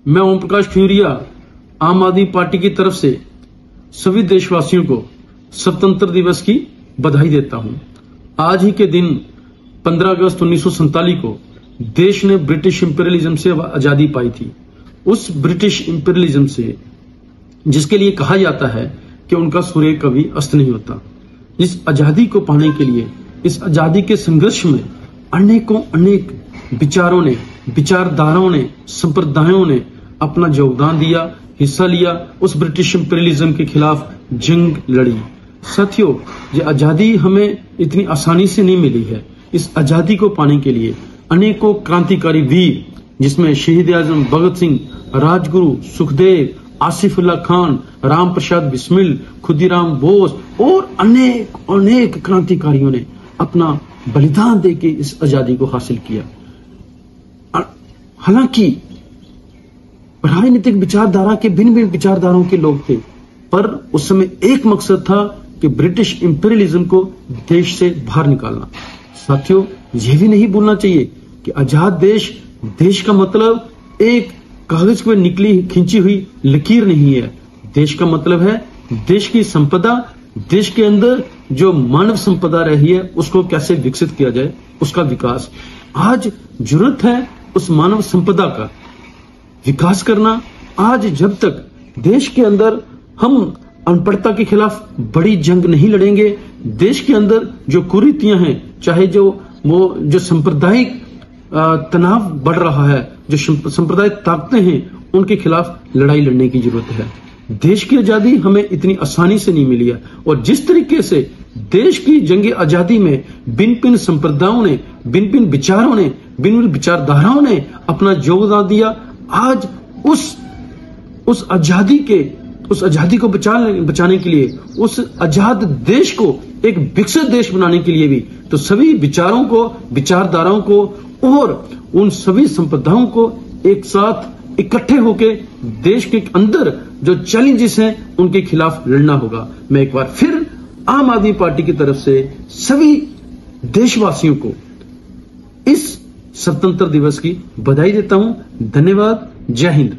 मैं ओम प्रकाश खजुरिया आम आदमी पार्टी की तरफ से सभी देशवासियों को स्वतंत्र दिवस की बधाई देता हूं। आज ही के दिन 15 अगस्त 1947 को देश ने ब्रिटिश इंपीरियलिज्म से आजादी पाई थी। उस ब्रिटिश इंपीरियलिज्म से, जिसके लिए कहा जाता है कि उनका सूर्य कभी अस्त नहीं होता, इस आजादी को पाने के लिए, इस आजादी के संघर्ष में अनेक विचारों ने, विचारधाराओं ने, संप्रदायों ने अपना योगदान दिया, हिस्सा लिया, उस ब्रिटिश इंपीरियलिज्म के खिलाफ जंग लड़ी। साथियों, ये आजादी हमें इतनी आसानी से नहीं मिली है। इस आजादी को पाने के लिए अनेकों क्रांतिकारी वीर, जिसमें शहीद आजम भगत सिंह, राजगुरु, सुखदेव, आसिफुल्लाह खान, राम प्रसाद बिस्मिल, खुदीराम बोस और अनेक क्रांतिकारियों ने अपना बलिदान देके इस आजादी को हासिल किया। हालांकि राजनीतिक विचारधारा के भिन्न विचारधाराओं के लोग थे, पर उस समय एक मकसद था कि ब्रिटिश इंपीरियलिज्म को देश से बाहर निकालना। साथियों, यह भी नहीं भूलना चाहिए कि आजाद देश का मतलब एक कागज पर निकली खींची हुई लकीर नहीं है। देश का मतलब है देश की संपदा, देश के अंदर जो मानव संपदा रही है उसको कैसे विकसित किया जाए, उसका विकास। आज जरूरत है उस मानव संपदा का विकास करना। आज जब तक देश के अंदर हम अनपढ़ता के खिलाफ बड़ी जंग नहीं लड़ेंगे, देश के अंदर जो कुरीतियां हैं, चाहे जो सांप्रदायिक तनाव बढ़ रहा है, जो सांप्रदायिक ताकतें हैं, उनके खिलाफ लड़ाई लड़ने की जरूरत है। देश की आजादी हमें इतनी आसानी से नहीं मिली है, और जिस तरीके से देश की जंग आजादी में भिन्न संप्रदायों ने, भिन्न विचारों ने, भिन्न विचारधाराओं ने अपना योगदान दिया, आज उस आजादी को बचाने के लिए, उस आजाद देश को एक विकसित देश बनाने के लिए भी, तो सभी विचारों को, विचारधाराओं को और उन सभी संप्रदायों को एक साथ इकट्ठे होकर देश के अंदर जो चैलेंजेस हैं उनके खिलाफ लड़ना होगा। मैं एक बार फिर आम आदमी पार्टी की तरफ से सभी देशवासियों को इस स्वतंत्र दिवस की बधाई देता हूं। धन्यवाद। जय हिंद।